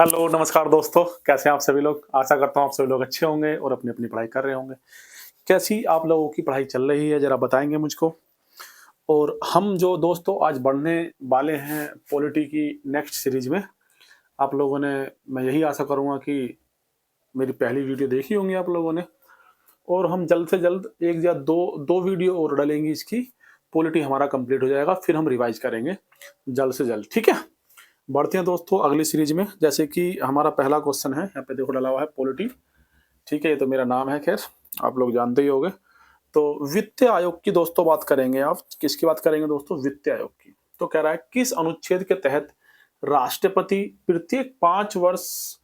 Hello, नमस्कार दोस्तों, कैसे हैं आप सभी लोग? आशा करता हूँ आप सभी लोग अच्छे होंगे और अपनी-अपनी पढ़ाई कर रहे होंगे। कैसी आप लोगों की पढ़ाई चल रही है, ज़रा बताएँगे मुझको? और हम जो दोस्तों आज बढ़ने वाले हैं पॉलिटी की नेक्स्ट सीरीज़ में, आप लोगों ने मैं यही आशा करूँगा कि मेरी पहली वीडियो देखी होंगी आप लोगों ने और हम जल्द से जल्द 1 या 2 वीडियो और डालेंगे इसकी, पॉलिटी हमारा कंप्लीट हो जाएगा, फिर हम रिवाइज़ करेंगे जल्द से जल्द, ठीक है? बढ़ते हैं दोस्तों अगली सीरीज में। जैसे कि हमारा पहला क्वेश्चन है, यहाँ पे देखो डला हुआ है पॉलिटी। ठीक है, ये तो मेरा नाम है, खैर आप लोग जानते ही होंगे। तो वित्त आयोग की दोस्तों बात करेंगे। आप किसकी बात करेंगे दोस्तों? वित्त आयोग की। तो कह रहा है किस अनुच्छेद के तहत राष्ट्रपति प्रत्येक 5 वर्ष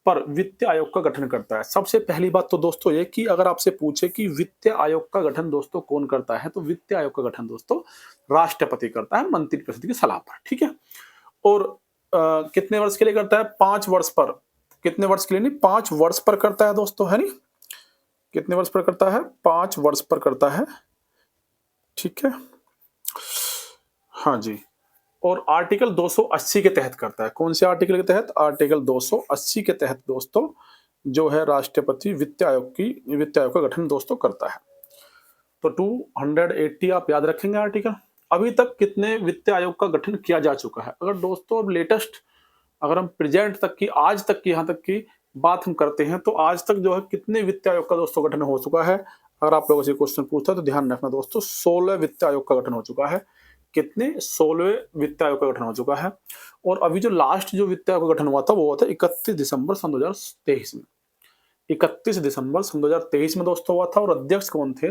पर वित्त आयोग का गठन करता है? सबसे पहली बात तो दोस्तों ये कि अगर आपसे पूछे कि वित्त आयोग का गठन दोस्तों कौन करता है, तो वित्त आयोग का गठन दोस्तों राष्ट्रपति करता है मंत्रिपरिषद की सलाह पर, ठीक है? और कितने वर्ष के लिए करता है? 5 वर्ष पर। कितने वर्ष के लिए? नहीं, 5 वर्ष पर करता है दोस्तों, है नहीं? कितने वर्ष पर करता है? 5 वर्ष पर करता है, ठीक है? हाँ जी। और आर्टिकल 280 के तहत करता है। कौन से आर्टिकल के तहत? आर्टिकल 280 के तहत दोस्तों जो है राष्ट्रपति वित्त आयोग का गठन दोस्तों करता है। तो 280 आप याद रखेंगे आर्टिकल। अभी तक कितने वित्त आयोग का गठन किया जा चुका है? अगर दोस्तों अब लेटेस्ट अगर हम प्रेजेंट तक की, आज तक की, यहाँ तक की बात हम करते हैं, तो आज तक जो है कितने वित्त आयोग का दोस्तों गठन हो चुका है? अगर आप लोगों से क्वेश्चन पूछता है तो ध्यान रखना दोस्तों, 16 वित्त आयोग का गठन हो चुका है। कितने? 16 वित्त आयोग का गठन हो चुका है। और अभी जो लास्ट जो वित्त आयोग का गठन हुआ था वो हुआ था 31 दिसंबर सन 2023 में। 31 दिसंबर सन 2023 में दोस्तों हुआ था। और अध्यक्ष कौन थे?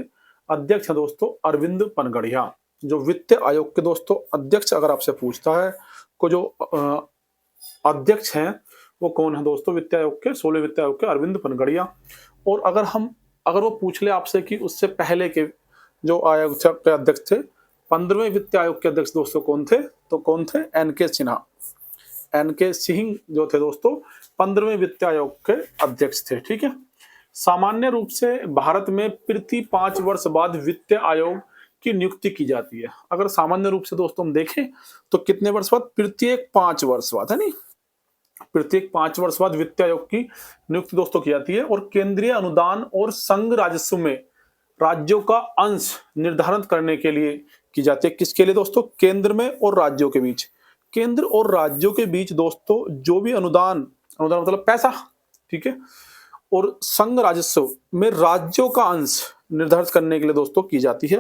अध्यक्ष है दोस्तों अरविंद पनगड़िया। जो वित्त आयोग के दोस्तों अध्यक्ष अगर आपसे पूछता है को जो अध्यक्ष हैं वो कौन है दोस्तों? वित्त आयोग के, 16 वित्त आयोग के अरविंद पनगड़िया। और अगर वो पूछ ले आपसे कि उससे पहले के जो आयोग के अध्यक्ष थे, 15वें वित्त आयोग के अध्यक्ष दोस्तों कौन थे? तो कौन थे? एनके सिन्हा। एनके सिंह जो थे दोस्तों 15वें वित्त आयोग के अध्यक्ष थे, ठीक है? सामान्य रूप से भारत में प्रति 5 वर्ष बाद वित्त आयोग की नियुक्ति की जाती है। अगर सामान्य रूप से दोस्तों हम देखें तो कितने वर्ष बाद? प्रत्येक 5 वर्ष बाद, है नहीं? प्रत्येक 5 वर्ष बाद वित्त आयोग की नियुक्ति दोस्तों की जाती है। और केंद्रीय अनुदान और संघ राजस्व में राज्यों का अंश निर्धारित करने के लिए की जाती है। किसके लिए दोस्तों? केंद्र में और राज्यों के बीच। केंद्र और राज्यों के बीच दोस्तों जो भी अनुदान अनुदान मतलब पैसा, ठीक है? और संघ राजस्व में राज्यों का अंश निर्धारित करने के लिए दोस्तों की जाती है।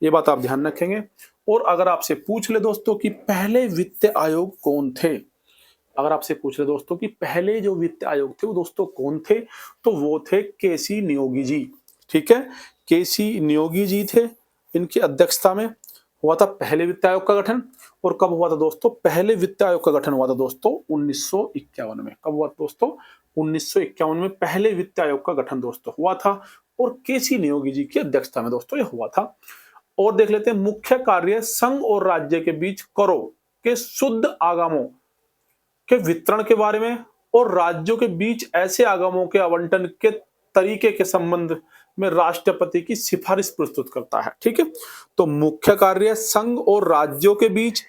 ये बात आप ध्यान रखेंगे। और अगर आपसे पूछ ले दोस्तों कि पहले वित्त आयोग कौन थे, अगर आपसे पूछ ले दोस्तों कि पहले जो वित्त आयोग थे वो दोस्तों कौन थे, तो वो थे केसी नियोगी जी, ठीक है? केसी नियोगी जी थे। इनकी अध्यक्षता में हुआ था पहले वित्त आयोग का गठन। और कब हुआ था दोस्तों? पहले वित्त आयोग का गठन हुआ था दोस्तों 1951 में। कब हुआ दोस्तों? 1951 में पहले वित्त आयोग का गठन दोस्तों हुआ था। और केसी नियोगी जी की अध्यक्षता में दोस्तों ये हुआ था। और देख लेते हैं मुख्य कार्य संघ और राज्य के बीच करों के शुद्ध आगमों के वितरण के बारे में और राज्यों के बीच ऐसे आगमों के आवंटन के तरीके के संबंध में राष्ट्रपति की सिफारिश प्रस्तुत करता है, ठीक है? तो मुख्य कार्य संघ और राज्यों के बीच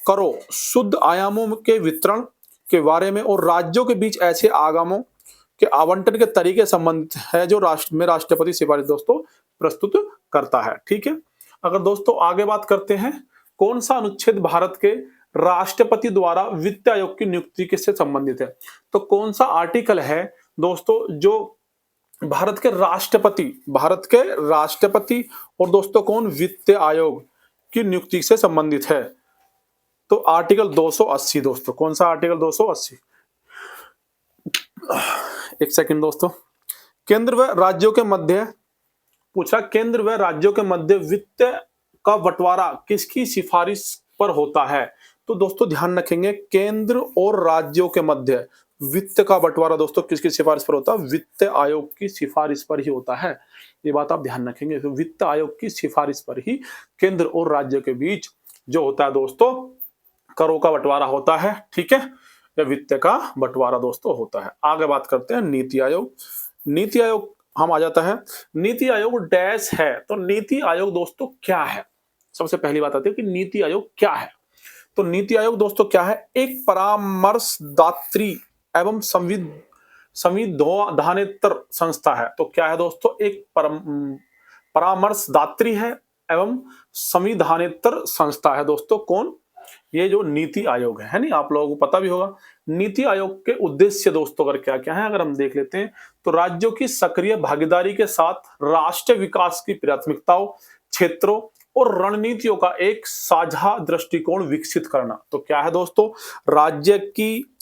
करों शुद्ध आयामों के वितरण के बारे में और राज्यों के बीच ऐसे आगमों के आवंटन के तरीके संबंधित है जो राष्ट्रपति सिफारिश दोस्तों प्रस्तुत करता है, ठीक है? अगर दोस्तों आगे बात करते हैं, कौन सा अनुच्छेद भारत के राष्ट्रपति द्वारा वित्त आयोग की नियुक्ति किससे संबंधित है? तो कौन सा आर्टिकल है दोस्तों जो भारत के राष्ट्रपति और दोस्तों कौन वित्त आयोग की नियुक्ति से संबंधित है? तो आर्टिकल 280 दोस्तों। कौन सा आर्टिकल? 280। एक सेकंड दोस्तों। केंद्र व राज्यों के मध्य पूछा, केंद्र व राज्यों के मध्य वित्त का बंटवारा किसकी सिफारिश पर होता है? तो दोस्तों ध्यान रखेंगे, केंद्र और राज्यों के मध्य वित्त का बंटवारा दोस्तों किसकी सिफारिश पर होता है? वित्त आयोग की सिफारिश पर ही होता है। ये बात आप ध्यान रखेंगे। तो वित्त आयोग की सिफारिश पर ही केंद्र और राज्य के बीच जो होता है दोस्तों करों का बंटवारा होता है, ठीक है? या वित्त का बंटवारा दोस्तों होता है। आगे बात करते हैं नीति आयोग। नीति आयोग हम आ जाता है। नीति आयोग डैश है। तो नीति आयोग दोस्तों क्या है? सबसे पहली बात आती है कि नीति आयोग क्या है। तो नीति आयोग दोस्तों क्या है? एक परामर्शदात्री एवं संविधानेतर संस्था है। तो क्या है दोस्तों, एक परामर्शदात्री है एवं संविधानेतर संस्था है दोस्तों। कौन? ये जो नीति आयोग है नहीं, आप लोगों को पता भी होगा। नीति आयोग के उद्देश्य दोस्तों अगर क्या क्या है अगर हम देख लेते हैं, तो राज्यों की सक्रिय भागीदारी के साथ राष्ट्रीय विकास की प्राथमिकताओं, क्षेत्रों और रणनीतियों का एक साझा दृष्टिकोण विकसित करना। तो क्या है दोस्तों,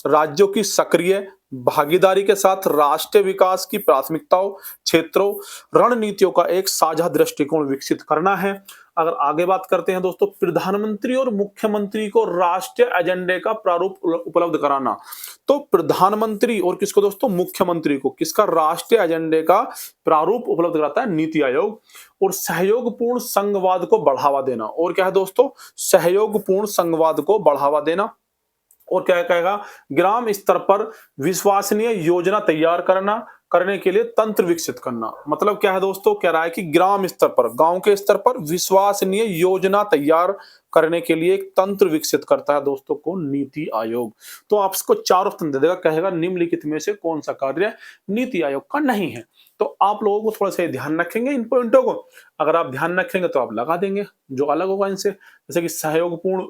राज्यों की सक्रिय भागीदारी के साथ राष्ट्रीय विकास की प्राथमिकताओं, क्षेत्रों, रणनीतियों का एक साझा दृष्टिकोण विकसित करना है। अगर आगे बात करते हैं दोस्तों, प्रधानमंत्री और मुख्यमंत्री को राष्ट्रीय एजेंडे का प्रारूप उपलब्ध कराना। तो प्रधानमंत्री और किसको दोस्तों, मुख्यमंत्री को किसका राष्ट्रीय एजेंडे का प्रारूप उपलब्ध कराता है नीति आयोग। और सहयोगपूर्ण संघवाद को बढ़ावा देना। और क्या है दोस्तों, सहयोगपूर्ण संघवाद को बढ़ावा देना। और क्या कहेगा, ग्राम स्तर पर विश्वसनीय योजना तैयार करने के लिए तंत्र विकसित करना। मतलब क्या है दोस्तों, कह रहा है कि ग्राम स्तर पर, गांव के स्तर पर विश्वसनीय योजना तैयार करने के लिए एक तंत्र विकसित करता है दोस्तों को नीति आयोग। तो आपको चार ऑप्शन दे देगा, कहेगा निम्नलिखित में से कौन सा कार्य नीति आयोग का नहीं है। तो आप लोगों को थोड़ा सा ध्यान रखेंगे इन पॉइंटों को। अगर आप ध्यान रखेंगे तो आप लगा देंगे जो अलग होगा इनसे, जैसे कि सहयोगपूर्ण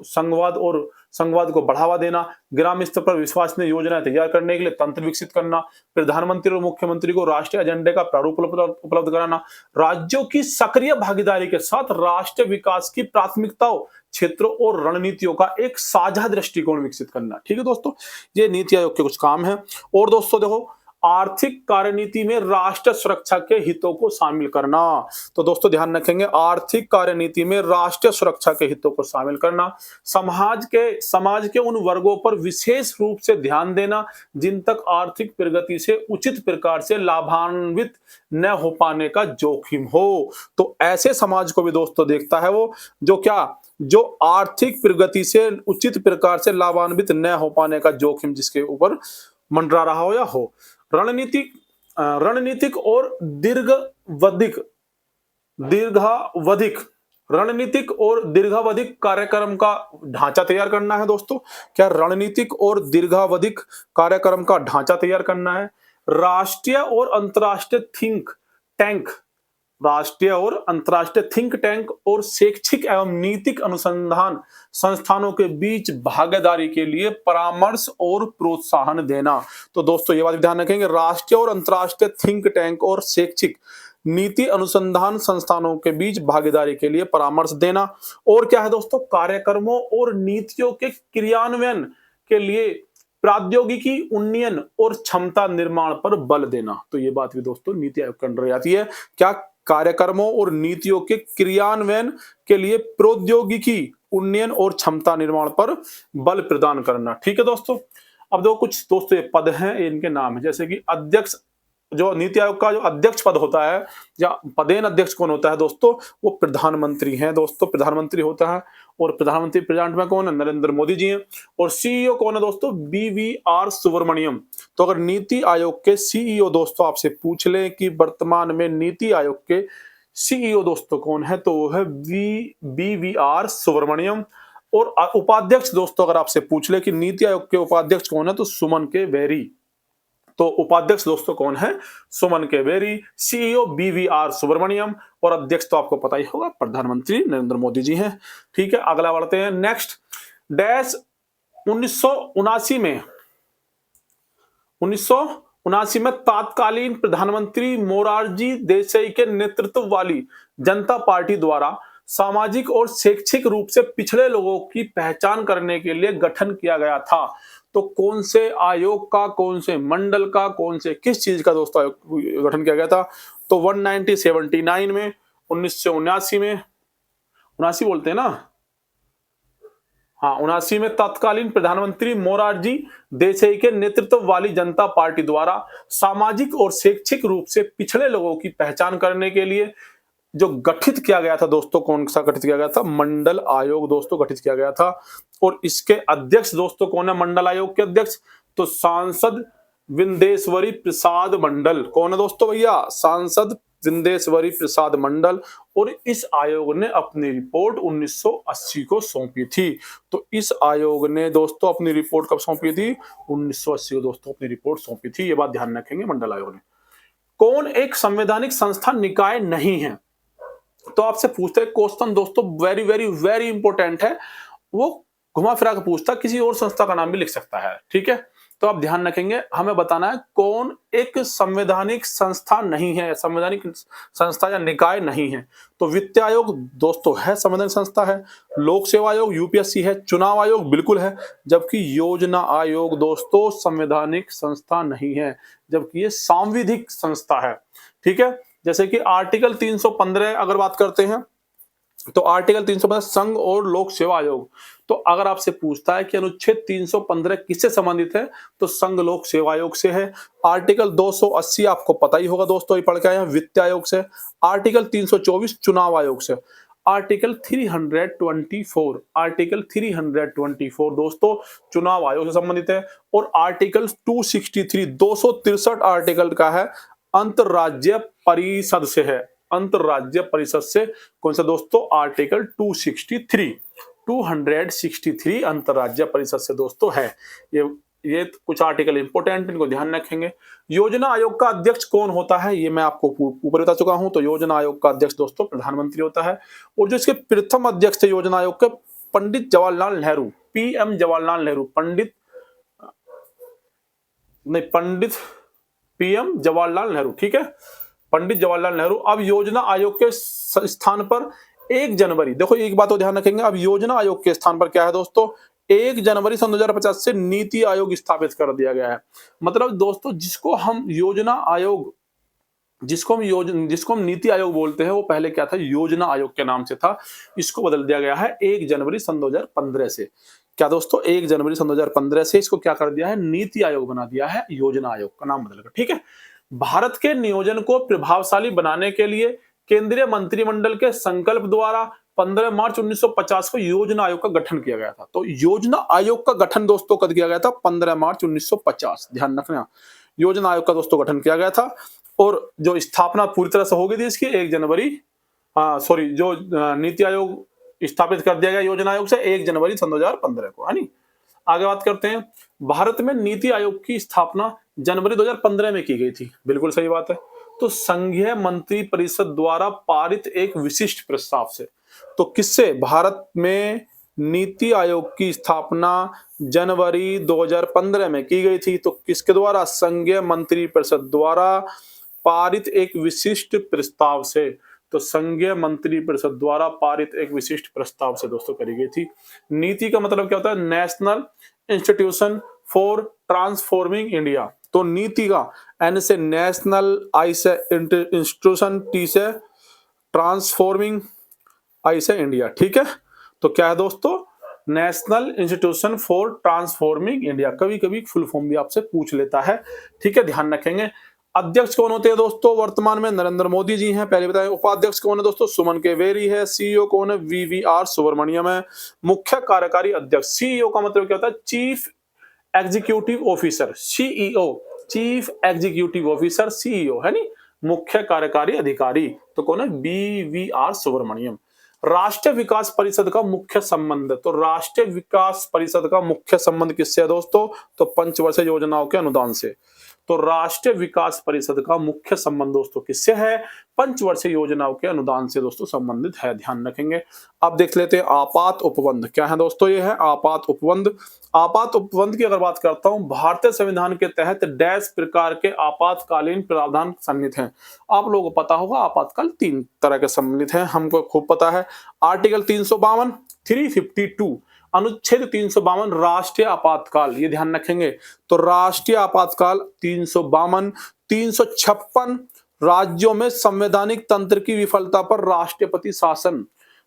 संघवाद को बढ़ावा देना, ग्राम स्तर पर विश्वसनीय योजना तैयार करने के लिए तंत्र विकसित करना, प्रधानमंत्री और मुख्यमंत्री को राष्ट्रीय एजेंडे का प्रारूप उपलब्ध कराना, राज्यों की सक्रिय भागीदारी के साथ राष्ट्रीय विकास की प्राथमिकताओं, क्षेत्रों और रणनीतियों का एक साझा दृष्टिकोण विकसित करना। ठीक है दोस्तों, ये नीति आयोग के कुछ काम है। और दोस्तों देखो, आर्थिक कार्यनीति में राष्ट्र सुरक्षा के हितों को शामिल करना। तो दोस्तों ध्यान रखेंगे, आर्थिक कार्यनीति में राष्ट्रीय सुरक्षा के हितों को शामिल करना, समाज के उन वर्गों पर विशेष रूप से ध्यान देना जिन तक आर्थिक प्रगति से उचित प्रकार से लाभान्वित न हो पाने का जोखिम हो। तो ऐसे समाज को भी दोस्तों देखता है वो, जो आर्थिक प्रगति से उचित प्रकार से लाभान्वित न हो पाने का जोखिम जिसके ऊपर मंडरा रहा हो या हो। रणनीतिक और दीर्घावधिक कार्यक्रम का ढांचा तैयार करना है दोस्तों। क्या रणनीतिक और दीर्घावधिक कार्यक्रम का ढांचा तैयार करना है। राष्ट्रीय और अंतर्राष्ट्रीय थिंक टैंक और शैक्षिक एवं नीतिक अनुसंधान संस्थानों के बीच भागीदारी के लिए परामर्श और प्रोत्साहन देना। तो दोस्तों ये बात ध्यान रखेंगे, राष्ट्रीय और अंतर्राष्ट्रीय थिंक टैंक और शैक्षिक नीति अनुसंधान संस्थानों के बीच भागीदारी के लिए परामर्श देना। और क्या है दोस्तों, कार्यक्रमों और नीतियों के क्रियान्वयन के लिए प्रौद्योगिकी उन्नयन और क्षमता निर्माण पर बल देना। तो ये बात भी दोस्तों नीति आयोग के अंडर आती है। क्या, कार्यक्रमों और नीतियों के क्रियान्वयन के लिए प्रौद्योगिकी उन्नयन और क्षमता निर्माण पर बल प्रदान करना। ठीक है दोस्तों। अब देखो कुछ दोस्तों ये पद हैं, इनके नाम है, जैसे कि अध्यक्ष, जो नीति आयोग का जो अध्यक्ष पद होता है या पदेन अध्यक्ष कौन होता है दोस्तों, वो प्रधानमंत्री हैं दोस्तों, प्रधानमंत्री होता है। और प्रधानमंत्री प्रेजेंट में कौन है, नरेंद्र मोदी जी हैं। और सीईओ कौन है दोस्तों, BVR सुब्रमण्यम। तो अगर नीति आयोग के सीईओ दोस्तों आपसे पूछ लें कि वर्तमान में नीति आयोग के सीईओ दोस्तों कौन है, तो वो है BVR सुब्रमण्यम। और उपाध्यक्ष दोस्तों अगर आपसे पूछ ले कि नीति आयोग के उपाध्यक्ष कौन है, तो सुमन के बेरी। तो उपाध्यक्ष दोस्तों कौन है, सुमन के बेरी। CEO BVR Subramaniam. और अध्यक्ष तो आपको पता ही होगा, प्रधानमंत्री नरेंद्र मोदी जी हैं। ठीक है, अगला बढ़ते हैं। नेक्स्ट, 1979 में तत्कालीन प्रधानमंत्री मोरारजी देसाई के नेतृत्व वाली जनता पार्टी द्वारा सामाजिक और शैक्षिक रूप से पिछड़े लोगों की पहचान करने के लिए गठन किया गया था। तो कौन से आयोग का, कौन से मंडल का, कौन से किस चीज का दोस्तों गठन किया गया था, तो 1979 में, 1979 में, 79 बोलते हैं ना, हाँ 79 में तत्कालीन प्रधानमंत्री मोरारजी देसाई के नेतृत्व वाली जनता पार्टी द्वारा सामाजिक और शैक्षिक रूप से पिछड़े लोगों की पहचान करने के लिए जो गठित किया गया था दोस्तों, कौन सा गठित किया गया था, मंडल आयोग दोस्तों गठित किया गया था। और इसके अध्यक्ष दोस्तों कौन है मंडल आयोग के अध्यक्ष, तो सांसद विंदेश्वरी प्रसाद मंडल। कौन है दोस्तों भैया, सांसद जिंदेश्वरी प्रसाद मंडल, और इस आयोग ने अपनी रिपोर्ट 1980 को सौंपी थी। तो इस आयोग ने दोस्तों अपनी रिपोर्ट कब सौंपी थी? 1980 को दोस्तों अपनी रिपोर्ट सौंपी थी। ये बात ध्यान रखेंगे मंडल आयोग ने। कौन एक संवैधानिक संस्था निकाय नहीं है? तो आपसे पूछते हैं क्वेश्चन दोस्तों, वेरी वेरी वेरी इंपॉर्टेंट है। वो घुमा फिरा के पूछता, किसी और संस्था का नाम भी लिख सकता है, ठीक है। तो आप ध्यान रखेंगे, हमें बताना है कौन एक संवैधानिक संस्था नहीं है, संवैधानिक संस्था या निकाय नहीं है। तो वित्त आयोग दोस्तों है, संवैधानिक संस्था है। लोक सेवा आयोग यूपीएससी है। चुनाव आयोग बिल्कुल है। जबकि योजना आयोग दोस्तों संवैधानिक संस्था नहीं है, जबकि ये सांविधिक संस्था है, ठीक है। जैसे कि आर्टिकल 315 अगर बात करते हैं, तो आर्टिकल 315 संघ और लोक सेवा आयोग। तो अगर आपसे पूछता है कि अनुच्छेद 315 किससे संबंधित है, तो संघ लोक सेवा आयोग से है। आर्टिकल 280 आपको पता ही होगा दोस्तों, ये पढ़ के आए हैं, वित्त आयोग से। आर्टिकल 324 चुनाव आयोग से। आर्टिकल 324 दोस्तों चुनाव आयोग से संबंधित है। और आर्टिकल 263 263 आर्टिकल का है अंतरराज्य परिषद से है। अंतरराज्य परिषद से कौन सा दोस्तों? आर्टिकल 263 अंतरराज्य परिषद से दोस्तों है। ये कुछ आर्टिकल इंपोर्टेंट, इनको ध्यान रखेंगे। योजना आयोग का अध्यक्ष कौन होता है? ये मैं आपको ऊपर बता चुका हूं। तो योजना आयोग का अध्यक्ष दोस्तों प्रधानमंत्री होता है। और जो इसके प्रथम अध्यक्ष थे योजना आयोग के, पंडित जवाहरलाल नेहरू, पीएम जवाहरलाल नेहरू, पंडित पीएम जवाहरलाल नेहरू, ठीक है, पंडित जवाहरलाल नेहरू। अब योजना आयोग के स्थान पर 1 जनवरी, देखो एक बात तो ध्यान रखेंगे, अब योजना आयोग के स्थान पर क्या है दोस्तों? 1 जनवरी सन 2050 से नीति आयोग स्थापित कर दिया गया है। मतलब दोस्तों जिसको हम योजना आयोग, जिसको हम नीति आयोग बोलते हैं, वो पहले क्या था? योजना आयोग के नाम से था। इसको बदल दिया गया है 1 जनवरी सन 2015 से। क्या दोस्तों? 1 जनवरी सन 2015 से इसको क्या कर दिया है? नीति आयोग बना दिया है, योजना आयोग का नाम बदलकर, ठीक है। भारत के नियोजन को प्रभावशाली बनाने के लिए केंद्रीय मंत्रिमंडल के संकल्प द्वारा 15 मार्च 1950 को योजना आयोग का गठन किया गया था। तो योजना आयोग का गठन दोस्तों कब किया गया था? 15 मार्च 1950। ध्यान रखना, योजना आयोग का दोस्तों गठन किया गया था। और जो स्थापना पूरी तरह से हो गई थी इसकी 1 जनवरी, जो नीति आयोग स्थापित कर दिया गया योजना आयोग से 1 जनवरी सन 2015 को, है नी। आगे बात करते हैं, भारत में नीति आयोग की स्थापना जनवरी 2015 में की गई थी। बिल्कुल सही बात है। तो संघीय मंत्री परिषद द्वारा पारित एक विशिष्ट प्रस्ताव से। तो किससे? भारत में नीति आयोग की स्थापना जनवरी 2015 में की गई थी। तो किसके द्वारा? संघीय मंत्री परिषद द्वारा पारित एक विशिष्ट प्रस्ताव से। तो संघीय मंत्री परिषद द्वारा पारित एक विशिष्ट प्रस्ताव से दोस्तों करी गई थी। नीति का मतलब क्या होता है? National institution for transforming India. तो नीति का एन से नेशनल, आई से इंस्टीट्यूशन, टी से ट्रांसफॉर्मिंग, आई से इंडिया, ठीक है। तो क्या है दोस्तों? National institution for transforming India. कभी कभी फुल फॉर्म भी आपसे पूछ लेता है, ठीक है, ध्यान रखेंगे। अध्यक्ष कौन होते हैं दोस्तों? वर्तमान में नरेंद्र मोदी जी हैं, पहले बताएं। उपाध्यक्ष कौन है दोस्तों? सुमन के वेरी है। सीईओ कौन है? वीवीआर सुब्रमण्यम है। मुख्य कार्यकारी अध्यक्ष, सीईओ का मतलब क्या होता है? Chief executive officer, CEO, chief executive officer, CEO, है नी, मुख्य कार्यकारी अधिकारी। तो कौन है? वीवीआर सुब्रमण्यम। राष्ट्रीय विकास परिषद का मुख्य संबंध, तो राष्ट्रीय विकास परिषद का मुख्य संबंध किससे है दोस्तों? तो पंचवर्षीय योजनाओं के अनुदान से। तो राष्ट्रीय विकास परिषद का मुख्य संबंध दोस्तों किससे है? पंचवर्षीय योजनाओं के अनुदान से दोस्तों संबंधित है, ध्यान रखेंगे। अब देख लेते हैं आपात उपबंध क्या है दोस्तों। ये है आपात उपबंध। आपात उपबंध की अगर बात करता हूं, भारतीय संविधान के तहत डैश प्रकार के आपातकालीन प्रावधान सम्मिलित हैं। आप लोगों को पता होगा आपातकाल 3 तरह के सम्मिलित हैं, हमको खूब पता है। आर्टिकल 352, 352, अनुच्छेद 352 राष्ट्रीय आपातकाल, ये ध्यान रखेंगे। तो राष्ट्रीय आपातकाल 352, 356 राज्यों में संवैधानिक तंत्र की विफलता पर राष्ट्रपति शासन।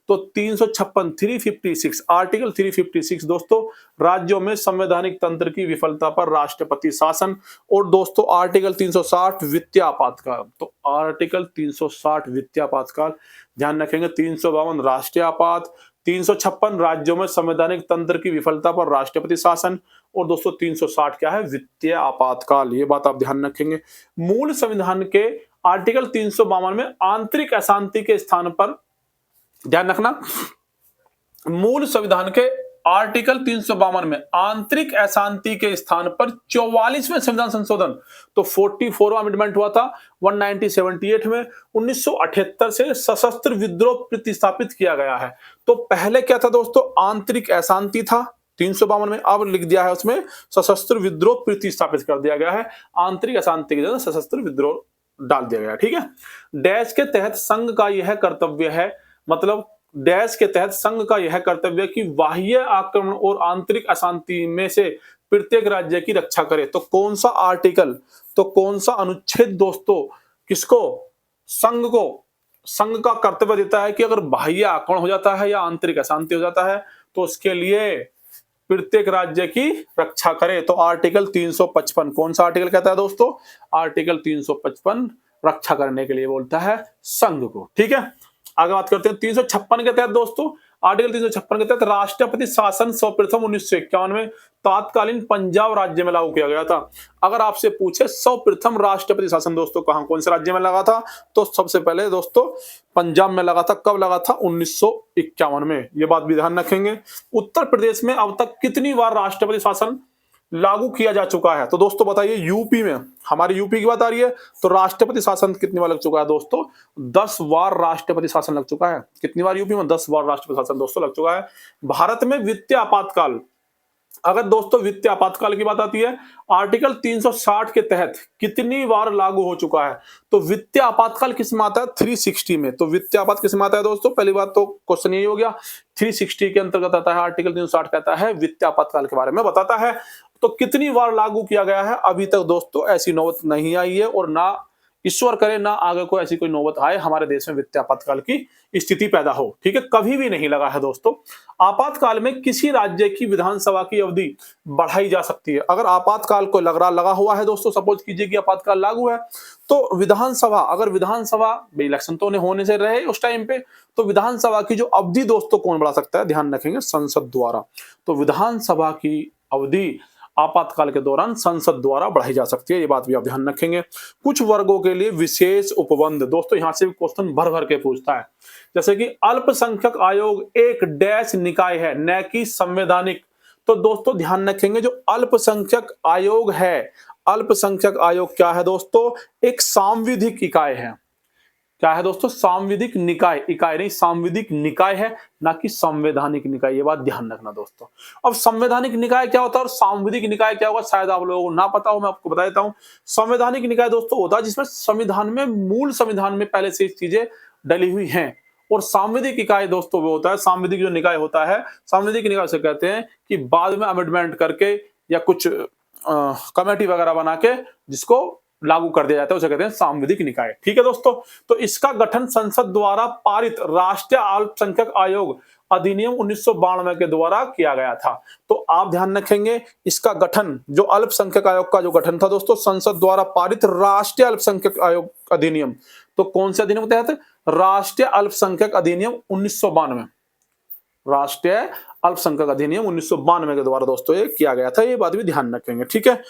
तो 356, 356, आर्टिकल 356 दोस्तों, राज्यों में संवैधानिक तंत्र की विफलता पर राष्ट्रपति शासन। और दोस्तों आर्टिकल 360 वित्तीय आपातकाल। तो आर्टिकल 360 वित्तीय आपातकाल, ध्यान रखेंगे। 352 राष्ट्रीय आपात, 356 राज्यों में संवैधानिक तंत्र की विफलता पर राष्ट्रपति शासन। और दोस्तों 360 क्या है? वित्तीय आपातकाल। ये बात आप ध्यान रखेंगे। मूल संविधान के आर्टिकल 352 में आंतरिक अशांति के स्थान पर, ध्यान रखना, मूल संविधान के आर्टिकल 352 में आंतरिक अशांति के स्थान पर 44वें संविधान संशोधन, तो 44वां अमेंडमेंट हुआ था 1978 में, 1978 से सशस्त्र विद्रोह प्रतिस्थापित किया गया है। तो पहले क्या था दोस्तों, आंतरिक अशांति था 352 में, अब लिख दिया है उसमें सशस्त्र विद्रोह प्रतिस्थापित कर दिया गया है, आंतरिक अशांति की जगह सशस्त्र विद्रोह डाल दिया गया, ठीक है। डैश के तहत संघ का यह कर्तव्य है, मतलब डैश के तहत संघ का यह कर्तव्य कि बाह्य आक्रमण और आंतरिक अशांति में से प्रत्येक राज्य की रक्षा करे। तो कौन सा आर्टिकल, तो कौन सा अनुच्छेद दोस्तों किसको, संघ को, संघ का कर्तव्य देता है कि अगर बाह्य आक्रमण हो जाता है या आंतरिक अशांति हो जाता है तो उसके लिए प्रत्येक राज्य की रक्षा करे। तो आर्टिकल 355, कौन सा आर्टिकल कहता है दोस्तों, आर्टिकल 355 रक्षा करने के लिए बोलता है संघ को, ठीक है। आगे बात करते हैं 356 के तहत दोस्तों, आर्टिकल 356 के तहत राष्ट्रपति शासन सर्वप्रथम 1951 में तात्कालीन पंजाब राज्य में लागू किया गया था। अगर आपसे पूछे सर्वप्रथम राष्ट्रपति शासन दोस्तों कहां, कौन से राज्य में लगा था, तो सबसे पहले दोस्तों पंजाब में लगा था। कब लगा था, 1951 में, ये बात भी ध्यान रखेंगे। उत्तर प्रदेश में अब तक कितनी बार राष्ट्रपति शासन लागू किया जा चुका है, तो दोस्तों बताइए, यूपी में, हमारी यूपी की बात आ रही है, तो राष्ट्रपति शासन कितनी बार लग चुका है दोस्तों, 10 बार राष्ट्रपति शासन लग चुका है। कितनी बार यूपी में, 10 बार राष्ट्रपति शासन दोस्तों लग चुका है। भारत में वित्तीय आपातकाल, अगर दोस्तों वित्तीय आपातकाल की बात आती है, आर्टिकल 360 के तहत कितनी बार लागू हो चुका है, तो वित्तीय आपातकाल किस में आता है, 360 में। तो वित्तीय आपात किस में आता है दोस्तों, पहली बात तो क्वेश्चन यही हो गया, 360 के अंतर्गत आता है। आर्टिकल 360 कहता है वित्तीय आपातकाल के बारे में बताता है। तो कितनी बार लागू किया गया है, अभी तक दोस्तों ऐसी नौबत नहीं आई है, और ना ईश्वर करे ना आगे को ऐसी कोई नौबत आए हमारे देश में वित्तीय आपातकाल की स्थिति पैदा हो, ठीक है, कभी भी नहीं लगा है दोस्तों। आपातकाल में किसी राज्य की विधानसभा की अवधि बढ़ाई जा सकती है। अगर आपातकाल को लगा हुआ है दोस्तों, सपोज कीजिए कि आपातकाल लागू है, तो विधानसभा, अगर विधानसभा इलेक्शन तो होने से रहे उस टाइम पे, तो विधानसभा की जो अवधि दोस्तों कौन बढ़ा सकता है, ध्यान रखेंगे, संसद द्वारा। तो विधानसभा की अवधि आपातकाल के दौरान संसद द्वारा बढ़ाई जा सकती है, ये बात भी आप ध्यान रखेंगे। कुछ वर्गों के लिए विशेष उपबंध, दोस्तों यहां से भी क्वेश्चन भर भर के पूछता है, जैसे कि अल्पसंख्यक आयोग एक डैश निकाय है, न कि संवैधानिक। तो दोस्तों ध्यान रखेंगे, जो अल्पसंख्यक आयोग है, अल्पसंख्यक आयोग क्या है दोस्तों, एक सांविधिक इकाई है। क्या है दोस्तों, सांविधिक निकाय, इकाई नहीं, सांविधिक निकाय है, ना कि संवैधानिक निकाय, ये बात ध्यान रखना दोस्तों। अब संवैधानिक निकाय क्या होता है और सांविधिक निकाय क्या होगा, शायद आप लोगों को ना पता हो, मैं आपको बता देता हूं। संवैधानिक निकाय दोस्तों होता है जिसमें संविधान में, मूल संविधान में पहले से चीजें डली हुई हैं, और सांविधिक इकाई दोस्तों वो होता है, सांविधिक जो निकाय होता है, सांविधिक निकाय से कहते हैं कि बाद में अमेंडमेंट करके या कुछ कमेटी वगैरह बना के जिसको लागू कर दिया जाता है, उसे कहते हैं सांविधिक निकाय, ठीक है दोस्तों। तो इसका गठन संसद द्वारा पारित राष्ट्रीय अल्पसंख्यक आयोग अधिनियम 1992 के द्वारा किया गया था। तो आप ध्यान रखेंगे, इसका गठन, जो अल्पसंख्यक आयोग का जो गठन था दोस्तों, संसद द्वारा पारित राष्ट्रीय अल्पसंख्यक आयोग अधिनियम, तो कौन से अधिनियम के तहत, राष्ट्रीय अल्पसंख्यक अधिनियम 1992, राष्ट्रीय अल्पसंख्यक अधिनियम 1992 के द्वारा दोस्तों ये किया गया था, ये बात भी ध्यान रखेंगे, ठीक है।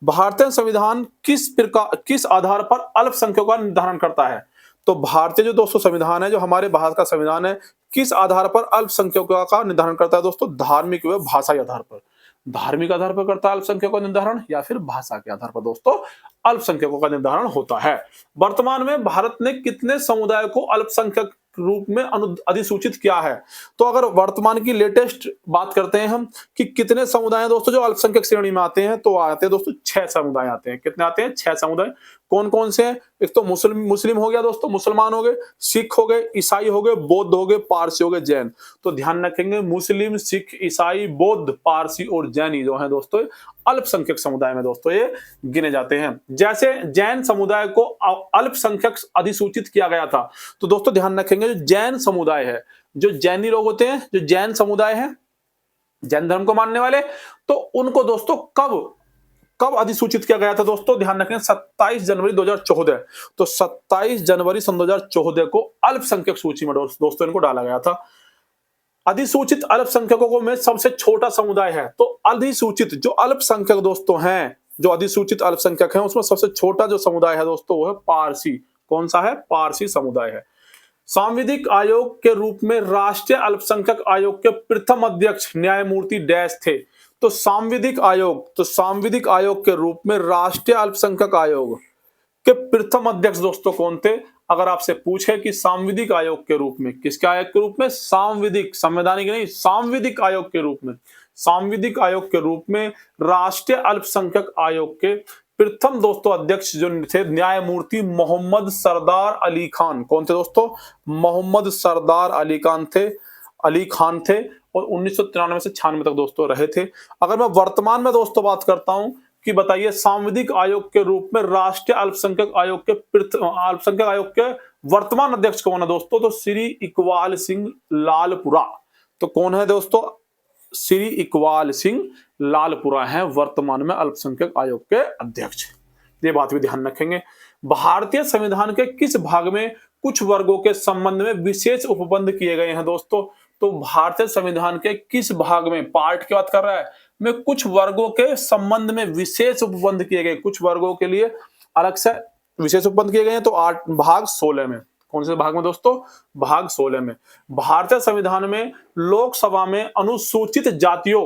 भारतीय संविधान किस आधार पर अल्पसंख्यकों का निर्धारण करता है, तो भारतीय जो दोस्तों संविधान है, जो हमारे भारत का संविधान है, किस आधार पर अल्पसंख्यकों का निर्धारण करता है दोस्तों, धार्मिक व भाषाई आधार पर। धार्मिक आधार पर करता है अल्पसंख्यकों का निर्धारण, या फिर भाषा के आधार पर दोस्तों अल्पसंख्यकों का निर्धारण होता है। वर्तमान में भारत ने कितने समुदाय को अल्पसंख्यक रूप में अधिसूचित किया है, तो अगर वर्तमान की लेटेस्ट बात करते हैं हम कि कितने समुदाय हैं दोस्तों जो अल्पसंख्यक श्रेणी में आते हैं, तो आते हैं दोस्तों 6 समुदाय आते हैं। कितने आते हैं, 6 समुदाय। कौन कौन से हैं, एक तो मुस्लिम हो गया दोस्तों, मुसलमान हो गए, सिख हो गए, ईसाई हो गए, बौद्ध हो गए, पारसी हो गए, जैन। तो ध्यान रखेंगे, मुस्लिम, सिख, ईसाई, बौद्ध, पारसी और जैनी जो है दोस्तों अल्पसंख्यक समुदाय में दोस्तों ये गिने जाते हैं। जैसे जैन समुदाय को अल्पसंख्यक अधिसूचित किया गया था, तो दोस्तों ध्यान रखेंगे, जो जैन समुदाय है, जो जैनी लोग होते हैं, जो जैन समुदाय है, जैन धर्म को मानने वाले, तो उनको दोस्तों कब अधिसूचित किया गया था दोस्तों, ध्यान रखें, 27 जनवरी 2014। तो 27 जनवरी सन 2014 को अल्पसंख्यक सूची में दोस्तों इनको डाला गया था। अधिसूचित अल्पसंख्यकों में सबसे छोटा समुदाय है, तो अधिसूचित जो अल्पसंख्यक दोस्तों हैं, जो अधिसूचित अल्पसंख्यक हैं, उसमें सबसे छोटा जो समुदाय है दोस्तों वो है पारसी। कौन सा है? पारसी समुदाय है। सांविधिक आयोग के रूप में राष्ट्रीय अल्पसंख्यक आयोग के प्रथम अध्यक्ष न्यायमूर्ति डैश थे। तो सांविधिक आयोग के रूप में राष्ट्रीय अल्पसंख्यक आयोग के प्रथम अध्यक्ष दोस्तों कौन थे? अगर आपसे पूछे कि सांविधिक आयोग के रूप में, किसके आयोग के रूप में? सांविधिक, संवैधानिक नहीं, सांविधिक आयोग के रूप में, सांविधिक आयोग के रूप में राष्ट्रीय अल्पसंख्यक आयोग के प्रथम दोस्तों अध्यक्ष जो थे न्यायमूर्ति मोहम्मद सरदार अली खान। कौन थे दोस्तों? मोहम्मद सरदार अली खान थे और 1993 से 96 तक दोस्तों रहे थे। अगर मैं वर्तमान में दोस्तों बात करता हूं कि बताइए सांविधिक आयोग के रूप में राष्ट्रीय अल्पसंख्यक आयोग के वर्तमान अध्यक्ष कौन है दोस्तों? तो श्री इकबाल सिंह लालपुरा। तो कौन है दोस्तों? श्री इकबाल सिंह लालपुरा हैं वर्तमान में अल्पसंख्यक आयोग के अध्यक्ष। ये बात भी ध्यान रखेंगे। भारतीय संविधान के किस भाग में कुछ वर्गों के संबंध में विशेष उपबंध किए गए हैं दोस्तों? तो भारतीय संविधान के किस भाग में, पार्ट की बात कर रहा है, में कुछ वर्गों के संबंध में विशेष उपबंध किए गए, कुछ वर्गों के लिए अलग से विशेष उपबंध किए गए हैं। तो भाग 16 में। कौन से भाग में दोस्तों? भाग 16 में। भारतीय संविधान में लोकसभा में अनुसूचित जातियों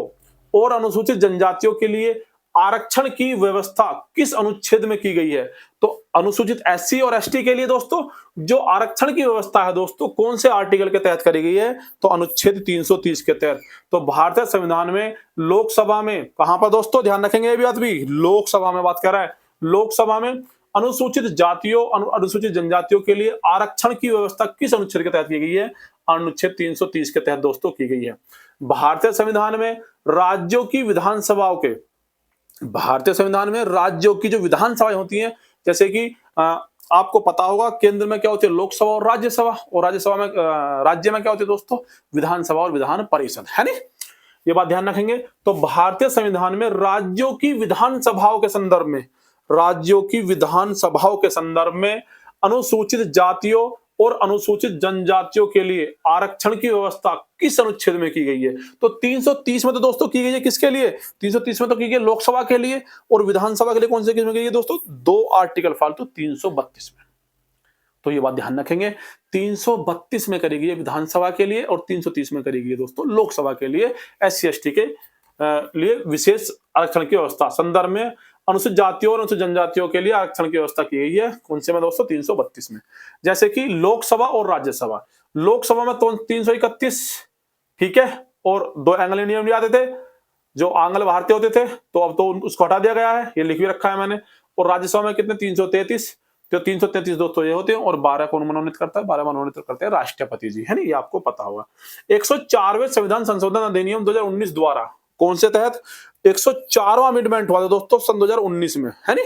और अनुसूचित जनजातियों के लिए आरक्षण की व्यवस्था किस अनुच्छेद में की गई है? तो अनुसूचित एससी और एसटी के लिए दोस्तों जो आरक्षण की व्यवस्था है दोस्तों कौन से आर्टिकल के तहत करी गई है? तो अनुच्छेद 330 के तहत। तो भारतीय संविधान में लोकसभा में, कहां पर दोस्तों ध्यान रखेंगे, ये बात भी लोकसभा में बात कर रहा है, लोकसभा में अनुसूचित जातियों अनुसूचित जनजातियों के लिए आरक्षण की व्यवस्था किस अनुच्छेद के तहत की गई है? अनुच्छेद 330 के तहत दोस्तों की गई है। भारतीय संविधान में राज्यों की विधानसभाओं के, भारतीय संविधान में राज्यों की जो विधानसभाएं होती हैं, जैसे कि आपको पता होगा केंद्र में क्या होती है? लोकसभा और राज्यसभा, और राज्यसभा में राज्य में क्या होती है दोस्तों? विधानसभा और विधान परिषद, है नहीं? ये बात ध्यान रखेंगे। तो भारतीय संविधान में राज्यों की विधानसभाओं के संदर्भ में, राज्यों की विधानसभाओं के संदर्भ में अनुसूचित जातियों और अनुसूचित जनजातियों के लिए आरक्षण की व्यवस्था किस अनुच्छेद में की गई है? तो 330 में तो दोस्तों की गई है। किसके लिए? 330 में तो की गई लोकसभा के लिए, और विधानसभा के लिए कौन से किस में गई है दोस्तों? 2 आर्टिकल फालतू 332 में। तो ये बात ध्यान रखेंगे, 332 में करी गई है विधानसभा के लिए और 330 में करी गई है दोस्तों लोकसभा के लिए एससी एसटी के लिए विशेष आरक्षण की व्यवस्था। संदर्भ में अनुसूचित जातियों और अनुसूचित जनजातियों के लिए आरक्षण की व्यवस्था की गई है। कौन से में दोस्तों? 332 में। जैसे कि लोकसभा और राज्यसभा, लोकसभा में तो 331, ठीक है, और 2 एंग्ल नियम भी आते थे जो आंग्ल भारतीय होते थे, तो अब तो उसको हटा दिया गया है, ये लिख भी रखा है मैंने। और राज्यसभा में कितने? 333। तो 333 दोस्तों ये होते हैं, और 12 कौन मनोनीत करता है? 12 मनोनीत करते हैं राष्ट्रपति जी, है ना? ये आपको पता होगा। 104वें संविधान संशोधन अधिनियम 2019 द्वारा कौन से तहत 104वां अमेंडमेंट हुआ था दोस्तों सन 2019 में, है नी?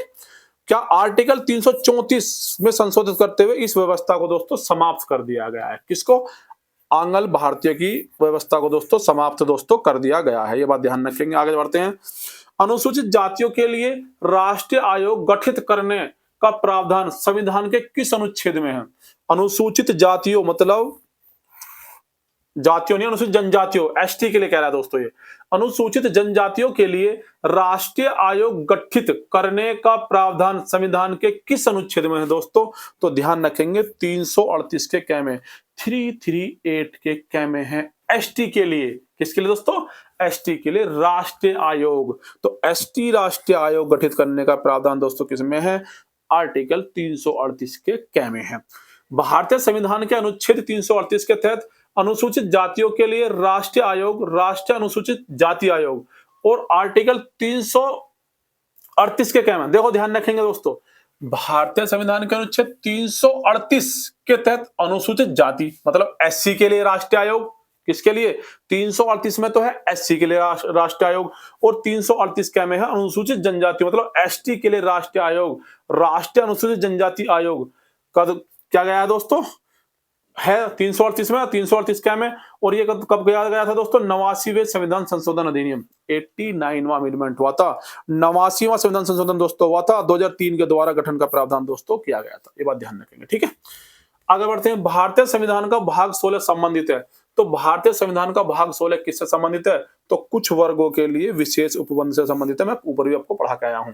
क्या आर्टिकल 334 में संशोधित करते हुए इस व्यवस्था को दोस्तों समाप्त कर दिया गया है। किसको? आंग्ल भारतीय की व्यवस्था को दोस्तों समाप्त दोस्तों कर दिया गया है। ये बात ध्यान रखेंगे। आगे बढ़ते हैं। अनुसूचित जातियों के लिए राष्ट्रीय आयोग गठित करने का प्रावधान संविधान के किस अनुच्छेद में है? अनुसूचित जातियों मतलब जातियों नहीं, अनुसूचित जनजातियों, एसटी के लिए कह रहा है दोस्तों। ये अनुसूचित जनजातियों के लिए राष्ट्रीय आयोग गठित करने का प्रावधान संविधान के किस अनुच्छेद में है दोस्तों? तो ध्यान रखेंगे 338 के कै में, 338 के कै में है एसटी के लिए। किसके लिए दोस्तों? एसटी के लिए राष्ट्रीय आयोग। तो एसटी राष्ट्रीय आयोग गठित करने का प्रावधान दोस्तों किसमें है? आर्टिकल 338 के कै में है। भारतीय संविधान के अनुच्छेद 338 के तहत अनुसूचित जातियों के लिए राष्ट्रीय आयोग, राष्ट्रीय अनुसूचित जाति आयोग, और आर्टिकल 338 के क्या में, देखो ध्यान रखेंगे दोस्तों, भारतीय संविधान के अनुच्छेद 338 के तहत अनुसूचित जाति मतलब एससी के लिए राष्ट्रीय आयोग। किसके लिए? 338 में तो है एससी के लिए राष्ट्रीय आयोग, और 338 क्या में है? अनुसूचित जनजाति मतलब एसटी के लिए राष्ट्रीय आयोग, राष्ट्रीय अनुसूचित जनजाति आयोग का क्या गया है दोस्तों? है 338 में, 338 क्या में, और ये कब गया था दोस्तों? 89वें संविधान संशोधन अधिनियम, 89वां अमेंडमेंट हुआ था, 89वां संविधान संशोधन दोस्तों हुआ था, 2003 के द्वारा गठन का प्रावधान दोस्तों किया गया था। ये बात ध्यान रखेंगे, ठीक है। आगे बढ़ते हैं। भारतीय संविधान का भाग 16 संबंधित है। तो भारतीय संविधान का भाग 16 किससे संबंधित है? तो कुछ वर्गों के लिए विशेष उपबंध से संबंधित है। मैं ऊपर भी आपको पढ़ा के आया हूं।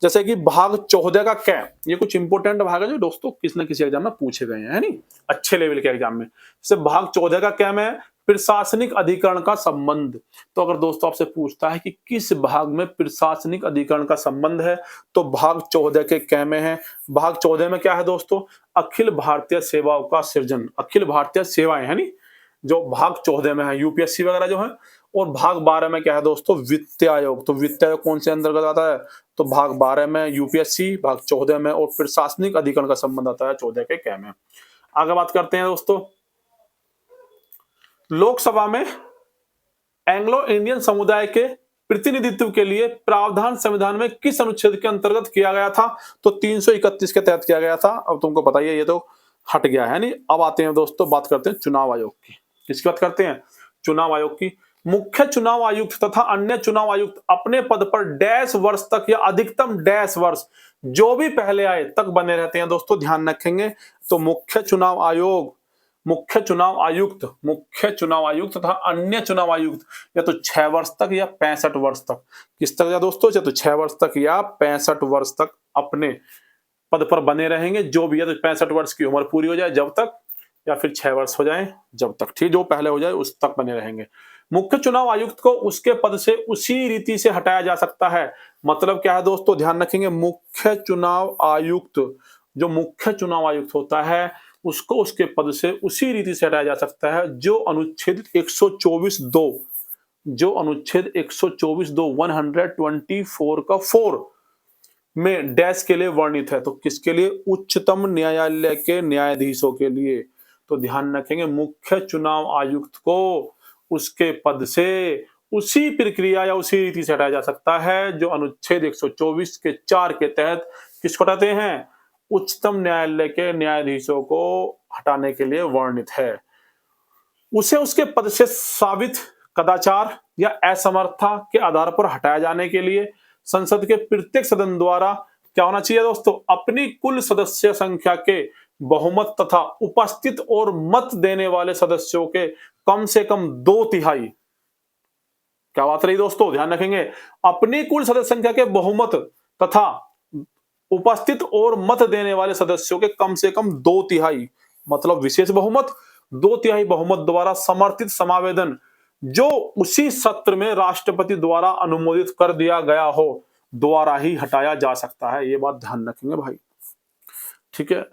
जैसे कि भाग 14 का क्या, ये कुछ इंपॉर्टेंट भाग है जो दोस्तों किसी न किसी एग्जाम में पूछे गए हैं, है नहीं, अच्छे लेवल के एग्जाम में। जैसे भाग 14 का क्या में प्रशासनिक अधिकरण का संबंध। तो अगर दोस्तों आपसे पूछता है कि किस भाग में प्रशासनिक अधिकरण का संबंध है, तो भाग 14 के क्या में है। भाग 14 में क्या है दोस्तों, अखिल भारतीय सेवाओं का सृजन, अखिल भारतीय सेवाएं, है नी, जो भाग 14 में है, यूपीएससी वगैरह जो है। और भाग 12 में क्या है दोस्तों, वित्त आयोग। तो वित्त आयोग कौन से अंतर्गत आता है, तो भाग 12 में यूपीएससी, भाग 14 में, और प्रशासनिक अधिकरण का संबंध आता है 14 के क्या में। आगे बात करते हैं दोस्तों, लोकसभा में एंग्लो इंडियन समुदाय के प्रतिनिधित्व के लिए प्रावधान संविधान में किस अनुच्छेद के अंतर्गत किया गया था, तो 331 के तहत किया गया था। अब तुमको पता ही है, ये तो हट गया है नहीं। अब आते हैं दोस्तों, बात करते हैं चुनाव आयोग की। किसकी बात करते हैं, चुनाव आयोग की। मुख्य चुनाव आयुक्त तथा अन्य चुनाव आयुक्त अपने पद पर डैश वर्ष तक या अधिकतम डैश वर्ष जो भी पहले आए तक बने रहते हैं दोस्तों, ध्यान रखेंगे। तो मुख्य चुनाव आयोग, मुख्य चुनाव आयुक्त, मुख्य चुनाव आयुक्त तथा अन्य चुनाव आयुक्त या तो 6 वर्ष तक या 65 वर्ष तक। किस तक या दोस्तों, या तो 6 वर्ष तक या 65 वर्ष तक अपने पद पर बने रहेंगे, जो भी है। तो 65 वर्ष की उम्र पूरी हो जाए जब तक, या फिर 6 वर्ष हो जाए जब तक, ठीक, जो पहले हो जाए उस तक बने रहेंगे। मुख्य चुनाव आयुक्त को उसके पद से उसी रीति से हटाया जा सकता है। मतलब क्या है दोस्तों, ध्यान रखेंगे, मुख्य चुनाव आयुक्त, जो मुख्य चुनाव आयुक्त होता है उसको उसके पद से उसी रीति से हटाया जा सकता है जो अनुच्छेद 124(2), जो अनुच्छेद 124(2) 124 का 4 में डैश के लिए वर्णित है। तो किसके लिए, उच्चतम न्यायालय के न्यायाधीशों के लिए। तो ध्यान रखेंगे, मुख्य चुनाव आयुक्त को उसके पद से उसी प्रक्रिया या उसी रीति से हटाया जा सकता है जो अनुच्छेद 124 के 4 के तहत किसको हटाते हैं, उच्चतम न्यायालय के न्यायाधीशों को हटाने के लिए वर्णित है। उसे उसके पद से साबित कदाचार या असमर्थता के आधार पर हटाया जाने के लिए संसद के प्रत्येक सदन द्वारा क्या होना चाहिए दोस्तों, अपनी कुल सदस्य संख्या के बहुमत तथा उपस्थित और मत देने वाले सदस्यों के कम से कम 2/3, क्या बात रही दोस्तों, ध्यान रखेंगे, अपनी कुल सदस्य संख्या के बहुमत तथा उपस्थित और मत देने वाले सदस्यों के कम से कम 2/3, मतलब विशेष बहुमत, 2/3 बहुमत द्वारा समर्थित समावेदन जो उसी सत्र में राष्ट्रपति द्वारा अनुमोदित कर दिया गया हो, द्वारा ही हटाया जा सकता है। ये बात ध्यान रखेंगे भाई, ठीक है,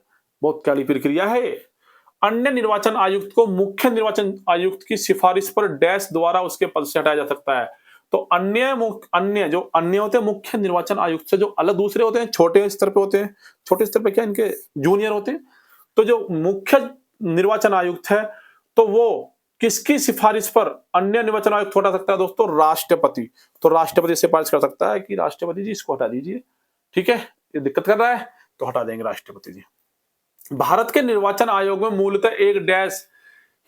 बहुत काली प्रक्रिया है। अन्य निर्वाचन आयुक्त को मुख्य निर्वाचन आयुक्त की सिफारिश पर डैश द्वारा उसके पद से हटाया जा सकता है। तो अन्य जो अन्य होते हैं मुख्य निर्वाचन आयुक्त से जो अलग दूसरे होते हैं, छोटे स्तर पे होते हैं, छोटे स्तर पे क्या इनके जूनियर होते हैं। तो जो मुख्य निर्वाचन आयुक्त है तो वो किसकी सिफारिश पर अन्य निर्वाचन आयुक्त हटा सकता है दोस्तों, राष्ट्रपति। तो राष्ट्रपति सिफारिश कर सकता है कि राष्ट्रपति जी इसको हटा दीजिए, ठीक है, ये दिक्कत कर रहा है तो हटा देंगे राष्ट्रपति जी। भारत के निर्वाचन आयोग में मूलतः एक डैश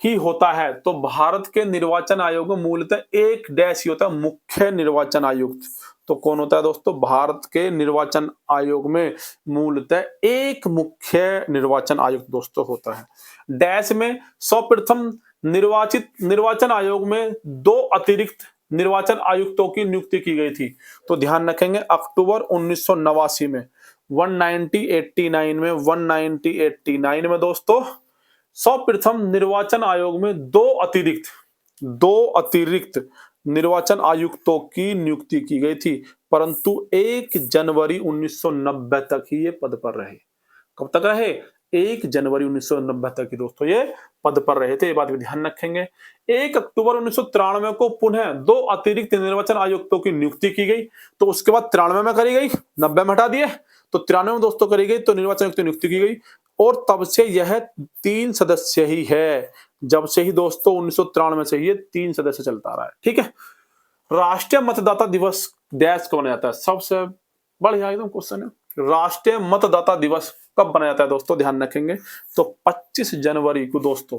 ही होता है। तो भारत के निर्वाचन आयोग में मूलतः एक डैश ही होता है, मुख्य निर्वाचन आयुक्त। तो कौन होता है दोस्तों, भारत के निर्वाचन आयोग में मूलतः एक मुख्य निर्वाचन आयुक्त दोस्तों होता है। डैश में सर्वप्रथम निर्वाचित निर्वाचन आयोग में 2 अतिरिक्त निर्वाचन आयुक्तों की नियुक्ति की गई थी। तो ध्यान रखेंगे, अक्टूबर 1989 में 1989 में दोस्तों सर्वप्रथम निर्वाचन आयोग में 2 अतिरिक्त निर्वाचन आयुक्तों की नियुक्ति की गई थी, परंतु 1 जनवरी 1990 तक ही ये पद पर रहे। कब तक रहे, 1 जनवरी 1990 तक ही दोस्तों ये पद पर रहे थे, ये बात भी ध्यान रखेंगे। 1 अक्टूबर 1993 को पुनः 2 अतिरिक्त निर्वाचन आयुक्तों की नियुक्ति की गई। तो उसके बाद 93 में करी गई, 90 में हटा दिए, तो 93 में दोस्तों करी गई, तो निर्वाचन आयुक्त की नियुक्ति की गई। और तब से यह 3 सदस्य ही है, जब से ही दोस्तों 1993 से ये 3 सदस्य चलता रहा है, ठीक है। राष्ट्रीय मतदाता दिवस डैश कब मनाया जाता है, सबसे बढ़िया एकदम क्वेश्चन है। राष्ट्रीय मतदाता दिवस कब बनाया जाता है दोस्तों, ध्यान रखेंगे, तो 25 जनवरी को दोस्तों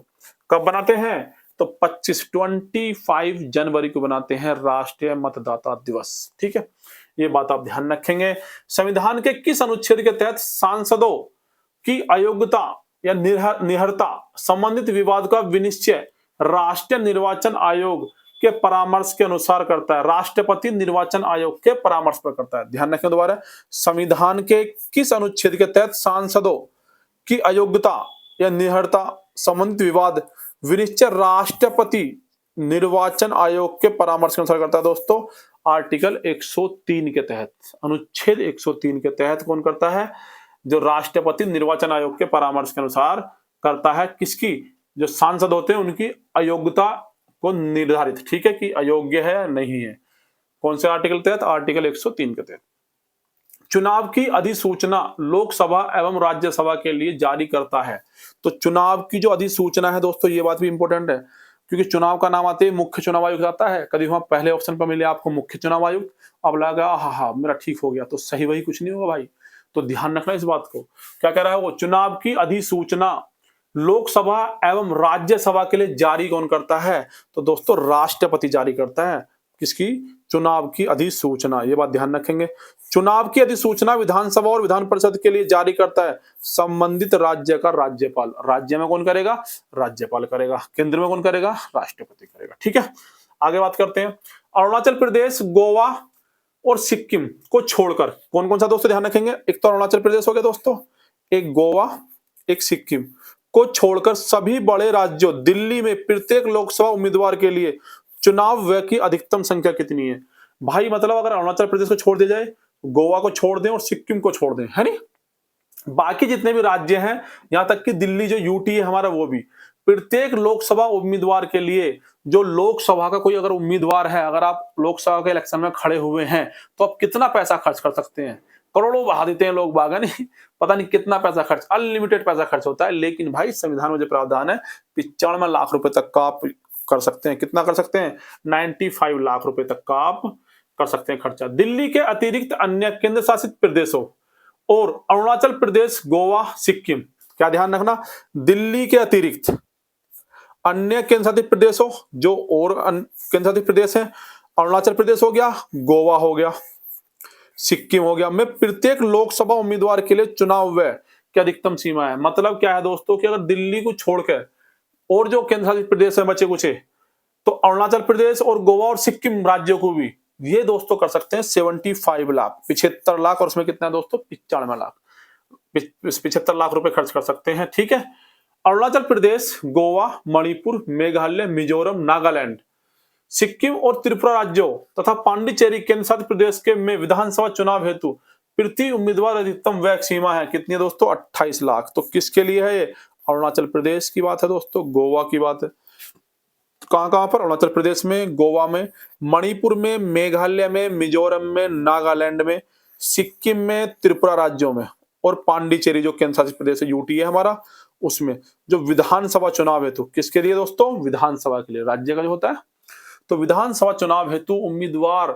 कब बनाते हैं, तो 25 जनवरी को बनाते हैं राष्ट्रीय मतदाता दिवस, ठीक है, ये बात आप ध्यान रखेंगे। संविधान के किस अनुच्छेद के तहत सांसदों की अयोग्यता या निहरता संबंधित विवाद का विनिश्चय राष्ट्रीय निर्वाचन आयोग के परामर्श के अनुसार करता है, राष्ट्रपति निर्वाचन आयोग के परामर्श पर करता है। ध्यान रखें दोबारा, संविधान के किस अनुच्छेद के तहत सांसदों की अयोग्यता या निहरता संबंधित विवाद विनिश्चय राष्ट्रपति निर्वाचन आयोग के परामर्श के अनुसार करता है दोस्तों? आर्टिकल 103 के तहत, अनुच्छेद 103 के तहत कौन करता है? जो राष्ट्रपति निर्वाचन आयोग के परामर्श के अनुसार करता है। किसकी? जो सांसद होते हैं उनकी अयोग्यता को निर्धारित, ठीक है, कि अयोग्य है या नहीं है। कौन से आर्टिकल के तहत? आर्टिकल 103 के तहत। चुनाव की अधिसूचना लोकसभा एवं राज्यसभा के लिए जारी करता है। तो चुनाव की जो अधिसूचना है दोस्तों, ये बात भी इंपॉर्टेंट है, क्योंकि चुनाव का नाम आते ही मुख्य चुनाव आयुक्त आता है। कभी वहां पहले ऑप्शन पर मिले आपको मुख्य चुनाव आयुक्त, अब लगा हाँ मेरा ठीक हो गया, तो सही वही कुछ नहीं होगा भाई। तो ध्यान रखना इस बात को। क्या कह रहा है वो? चुनाव की अधिसूचना लोकसभा एवं राज्यसभा के लिए जारी कौन करता है? तो दोस्तों राष्ट्रपति जारी करता है। किसकी? चुनाव की अधिसूचना, ये बात ध्यान रखेंगे। चुनाव की अधिसूचना विधानसभा और विधान परिषद के लिए जारी करता है संबंधित राज्य का राज्यपाल। राज्य में कौन करेगा? राज्यपाल करेगा। केंद्र में कौन करेगा? राष्ट्रपति करेगा। ठीक है, आगे बात करते हैं। अरुणाचल प्रदेश, गोवा और सिक्किम को छोड़कर कौन कौन सा दोस्तों ध्यान रखेंगे? एक तो अरुणाचल प्रदेश हो गया दोस्तों, एक गोवा, एक सिक्किम को छोड़कर सभी बड़े राज्यों दिल्ली में प्रत्येक लोकसभा उम्मीदवार के लिए चुनाव व्यय की अधिकतम संख्या कितनी है? भाई मतलब अगर अरुणाचल प्रदेश को छोड़ दिया जाए, गोवा को छोड़ दें और सिक्किम को छोड़ दें, है नहीं, बाकी जितने भी राज्य हैं, यहां तक कि दिल्ली जो यूटी है हमारा, वो भी प्रत्येक लोकसभा उम्मीदवार के लिए, जो लोकसभा का कोई अगर उम्मीदवार है, अगर आप लोकसभा के इलेक्शन में खड़े हुए हैं तो आप कितना पैसा खर्च कर सकते हैं? करोड़ों बहा देते हैं लोग बागा, नहीं पता नहीं कितना पैसा खर्च, अनलिमिटेड पैसा खर्च होता है। लेकिन भाई संविधान में जो प्रावधान है 95 लाख रुपए तक का आप कर सकते हैं। कितना कर सकते हैं? 95 लाख रुपए तक का आप कर सकते हैं खर्चा। दिल्ली के अतिरिक्त अन्य केंद्र शासित प्रदेशों और अरुणाचल प्रदेश, गोवा, सिक्किम, क्या ध्यान रखना? दिल्ली के अतिरिक्त अन्य केंद्र शासित प्रदेशों, जो और केंद्र शासित प्रदेश हैं, अरुणाचल प्रदेश हो गया, गोवा हो गया, सिक्किम हो गया, में प्रत्येक लोकसभा उम्मीदवार के लिए चुनाव व्यय की अधिकतम सीमा है। मतलब क्या है दोस्तों कि अगर दिल्ली को छोड़कर और जो केंद्र शासित प्रदेश है बचे कुछ, तो अरुणाचल प्रदेश और गोवा और सिक्किम राज्यों को भी ये दोस्तों कर सकते हैं 75 लाख, 75 लाख, और उसमें कितना है दोस्तों? 95 लाख, 75 लाख रुपए खर्च कर सकते हैं। ठीक है, अरुणाचल प्रदेश, गोवा, मणिपुर, मेघालय, मिजोरम, नागालैंड, सिक्किम और त्रिपुरा राज्यों तथा पांडिचेरी केंद्र शासित प्रदेश के में विधानसभा चुनाव हेतु प्रति उम्मीदवार अधिकतम व्यय सीमा है कितनी है दोस्तों? 28 लाख। तो किसके लिए है ये? अरुणाचल प्रदेश की बात है दोस्तों, गोवा की बात है। कहां कहां पर? अरुणाचल प्रदेश में, गोवा में, मणिपुर में, मेघालय में, मिजोरम में, नागालैंड में, सिक्किम में, त्रिपुरा राज्यों में, और पांडिचेरी जो केंद्र शासित प्रदेश है यूटी है हमारा, उसमें जो विधानसभा चुनाव हेतु, किसके लिए दोस्तों? विधानसभा के लिए। राज्य का जो होता है, तो विधानसभा चुनाव हेतु उम्मीदवार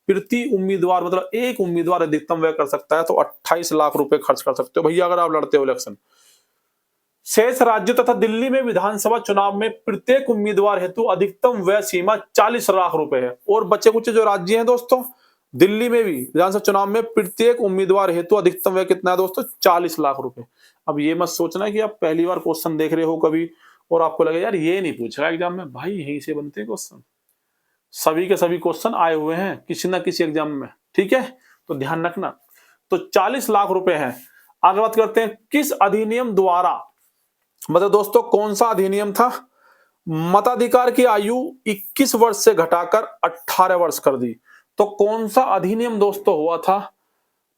प्रति उम्मीदवार मतलब एक उम्मीदवार अधिकतम व्यय कर सकता है तो 28 लाख रुपए खर्च कर सकते हो भैया अगर आप लड़ते हो इलेक्शन। शेष राज्यों तथा दिल्ली में विधानसभा चुनाव में प्रत्येक उम्मीदवार हेतु अधिकतम व्यय सीमा 40 लाख रुपए है। और बचे कुछ जो राज्य हैं दोस्तों, दिल्ली में भी विधानसभा चुनाव में प्रत्येक उम्मीदवार हेतु अधिकतम व्यय कितना है दोस्तों? 40 लाख रुपए। अब ये मत सोचना कि आप पहली बार क्वेश्चन देख रहे हो कभी और आपको लगे यार ये नहीं पूछ रहा एग्जाम में, भाई यहीं से बनते हैं क्वेश्चन। सभी के सभी क्वेश्चन आए हुए हैं किसी ना किसी एग्जाम में, ठीक है, तो ध्यान रखना। तो 40 लाख रुपए है। आगे बात करते हैं किस अधिनियम द्वारा, मतलब दोस्तों कौन सा अधिनियम था? मताधिकार की आयु 21 वर्ष से घटाकर 18 वर्ष कर दी। तो कौन सा अधिनियम दोस्तों हुआ था?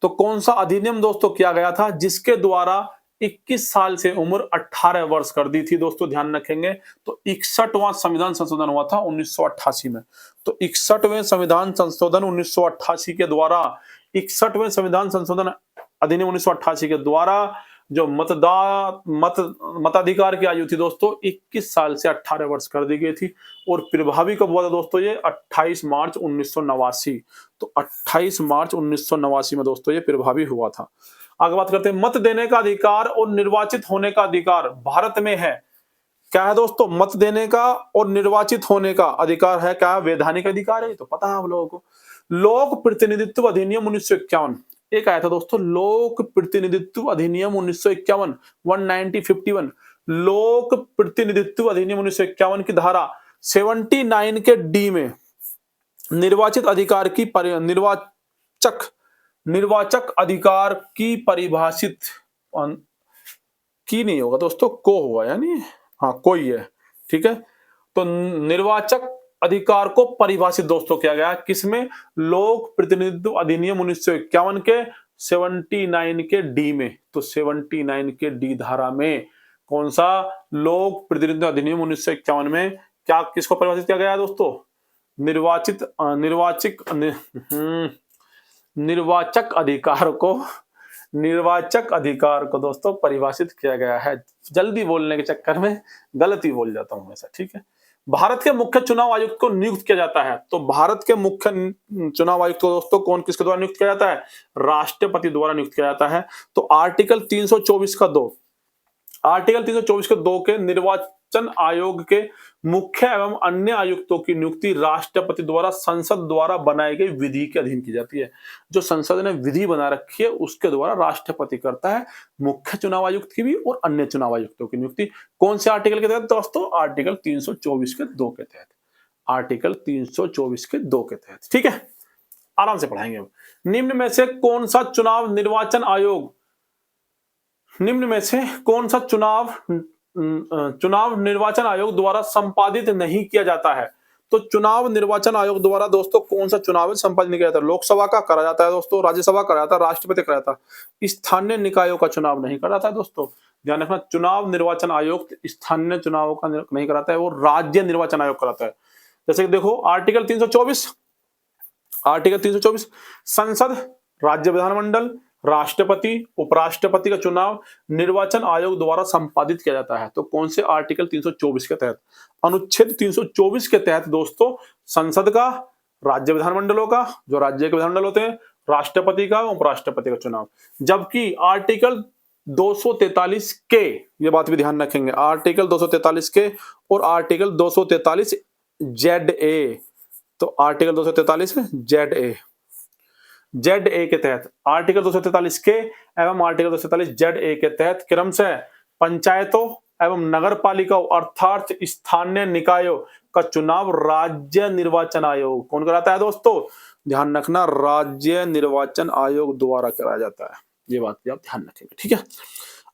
तो कौन सा अधिनियम दोस्तों किया गया था जिसके द्वारा 21 साल से उम्र 18 वर्ष कर दी थी दोस्तों? ध्यान रखेंगे तो 61वां संविधान संशोधन हुआ था 1988 में। तो 61वें संविधान संशोधन 1988 के द्वारा, 61वें संविधान संशोधन अधिनियम 1988 के द्वारा जो मताधिकार की आयु थी दोस्तों 21 साल से 18 वर्ष कर दी गई थी। और प्रभावी कब हुआ था दोस्तों? ये 28 मार्च 1989। तो 28 मार्च 1989 में दोस्तों ये प्रभावी हुआ था। आगे बात करते हैं मत देने का अधिकार और निर्वाचित होने का अधिकार भारत में है। क्या है दोस्तों? मत देने का और निर्वाचित होने का अधिकार है। क्या वैधानिक अधिकार है? तो पता है आप लोगों को। लोक प्रतिनिधित्व अधिनियम 1951 एक आया था दोस्तों, लोक प्रतिनिधित्व अधिनियम 1951 1951। लोक प्रतिनिधित्व अधिनियम 1951 की धारा 79 के डी में निर्वाचित अधिकार की निर्वाचक अधिकार की परिभाषित की नहीं होगा दोस्तों, को होगा, यानी हाँ कोई है, ठीक है। तो निर्वाचक अधिकार को परिभाषित दोस्तों किया गया किसमें, लोक प्रतिनिधित्व अधिनियम 1951 के 79 के डी में। तो 79 के डी धारा में कौन सा, लोक प्रतिनिधित्व अधिनियम 1951 में क्या किसको परिभाषित किया गया है दोस्तों, निर्वाचक अधिकार को दोस्तों परिभाषित किया गया है। जल्दी बोलने के चक्कर में गलती बोल जाता हूं हमेशा, ठीक है। भारत के मुख्य चुनाव आयुक्त को नियुक्त किया जाता है। तो भारत के मुख्य चुनाव आयुक्त को दोस्तों कौन किसके द्वारा नियुक्त किया जाता है, राष्ट्रपति द्वारा नियुक्त किया जाता है। तो आर्टिकल 324 का 2 के निर्वाचन आयोग के मुख्य एवं अन्य आयुक्तों की नियुक्ति राष्ट्रपति द्वारा संसद द्वारा बनाई गई विधि के अधीन की जाती है। जो संसद ने विधि बना रखी है उसके द्वारा राष्ट्रपति करता है मुख्य चुनाव आयुक्त की भी और अन्य चुनाव आयुक्तों की नियुक्ति। कौन से आर्टिकल के तहत दोस्तों, आर्टिकल 324 के 2 के तहत, आर्टिकल 324 के 2 के तहत, ठीक है। आराम से पढ़ाएंगे। अब निम्न में से कौन सा चुनाव निर्वाचन निर्वाचन आयोग द्वारा संपादित नहीं किया जाता है। तो चुनाव निर्वाचन आयोग द्वारा दोस्तों कौन सा चुनाव संपादित नहीं किया जाता है, लोकसभा का करा जाता है दोस्तों, राज्यसभा करा जाता है, राष्ट्रपति करा जाता है, स्थानीय निकायों का चुनाव नहीं करा जाता है दोस्तों। ध्यान रखना, चुनाव निर्वाचन आयोग स्थानीय चुनावों का नहीं कराता है, वो राज्य निर्वाचन आयोग कराता है। जैसे कि देखो आर्टिकल 324 संसद, राज्य विधानमंडल, राष्ट्रपति, उपराष्ट्रपति का चुनाव निर्वाचन आयोग द्वारा संपादित किया जाता है। तो कौन से आर्टिकल 324 के तहत, अनुच्छेद 324 के तहत दोस्तों संसद का, राज्य विधानमंडलों का, जो राज्य के विधानमंडल होते हैं, राष्ट्रपति का, उपराष्ट्रपति का चुनाव। जबकि आर्टिकल 243 के, ये बात भी ध्यान रखेंगे, आर्टिकल 243 के और आर्टिकल 243 ZA। तो आर्टिकल 243 ZA के तहत, आर्टिकल 243 के एवं आर्टिकल 243 ZA के तहत क्रमशः पंचायतों एवं नगर पालिकाओं अर्थात स्थानीय निकायों का चुनाव राज्य निर्वाचन आयोग कौन कराता है दोस्तों, ध्यान रखना, राज्य निर्वाचन आयोग द्वारा कराया जाता है। ये बात भी आप ध्यान रखेंगे, ठीक है।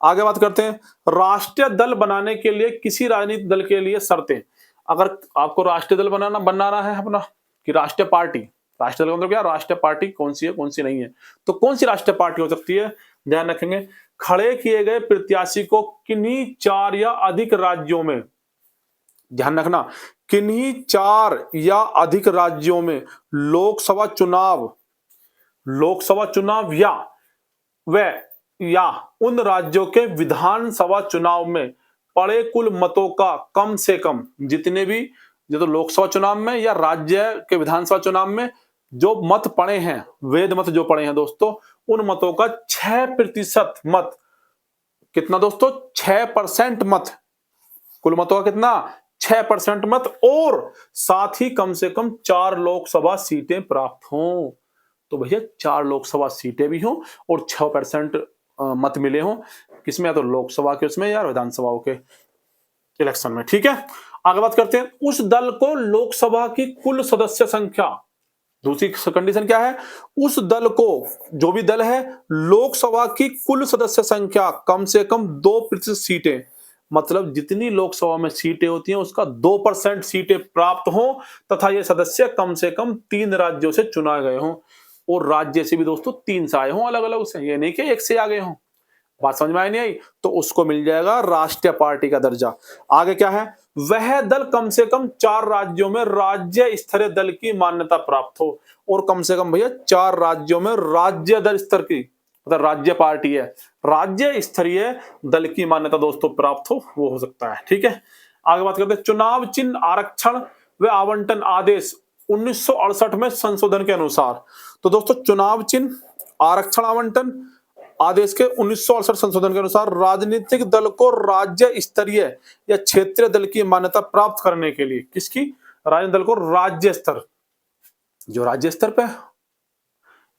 आगे बात करते हैं, राष्ट्रीय दल बनाने के लिए किसी राजनीतिक दल के लिए शर्तें। अगर आपको राष्ट्रीय दल बनाना है अपना, कि राष्ट्रीय पार्टी, राष्ट्रीय दल मतलब क्या, राष्ट्रीय पार्टी कौन सी है कौन सी नहीं है। तो कौन सी राष्ट्रीय पार्टी हो सकती है, ध्यान रखेंगे, खड़े किए गए प्रत्याशी को किन्हीं 4 या अधिक राज्यों में, ध्यान रखना, किन्हीं 4 या अधिक राज्यों में लोकसभा चुनाव या उन राज्यों के विधानसभा चुनाव में पड़े कुल मतों का कम से कम, जितने भी, जो तो लोकसभा चुनाव में या राज्य के विधानसभा चुनाव में जो मत पड़े हैं, वैध मत जो पड़े हैं दोस्तों, उन मतों का 6% मत, कितना दोस्तों, 6% मत, कुल मतों का कितना, 6% मत, और साथ ही कम से कम 4 लोकसभा सीटें प्राप्त हों। तो भैया 4 लोकसभा सीटें भी हों और 6% मत मिले हों, किसमें, या तो लोकसभा के उसमें या विधानसभाओं के इलेक्शन में, ठीक है। आगे बात करते हैं, उस दल को लोकसभा की कुल सदस्य संख्या, दूसरी कंडीशन क्या है, उस दल को, जो भी दल है, लोकसभा की कुल सदस्य संख्या कम से कम 2% सीटें, मतलब जितनी लोकसभा में सीटें होती हैं उसका 2% सीटें प्राप्त हो, तथा ये सदस्य कम से कम 3 राज्यों से चुनाए गए हों, और राज्य से भी दोस्तों 3 से आए हों अलग अलग से, ये नहीं कि 1 से आ गए हों। बात समझ में आई नहीं आई, तो उसको मिल जाएगा राष्ट्रीय पार्टी का दर्जा। आगे क्या है, वह दल कम से कम 4 राज्यों में राज्य स्तरीय दल की मान्यता प्राप्त हो, और कम से कम भैया 4 राज्यों में राज्य दल स्तर की, मतलब राज्य पार्टी है, राज्य स्तरीय दल की मान्यता दोस्तों प्राप्त हो, वो हो सकता है, ठीक है। आगे बात करते हैं, चुनाव चिन्ह आरक्षण व आवंटन आदेश 1968 में संशोधन के अनुसार। तो दोस्तों चुनाव चिन्ह आरक्षण आवंटन आदेश के 1968 संशोधन के अनुसार राजनीतिक दल को राज्य स्तरीय या क्षेत्रीय दल की मान्यता प्राप्त करने के लिए, किसकी, राजनीतिक दल को राज्य स्तर, जो राज्य स्तर पे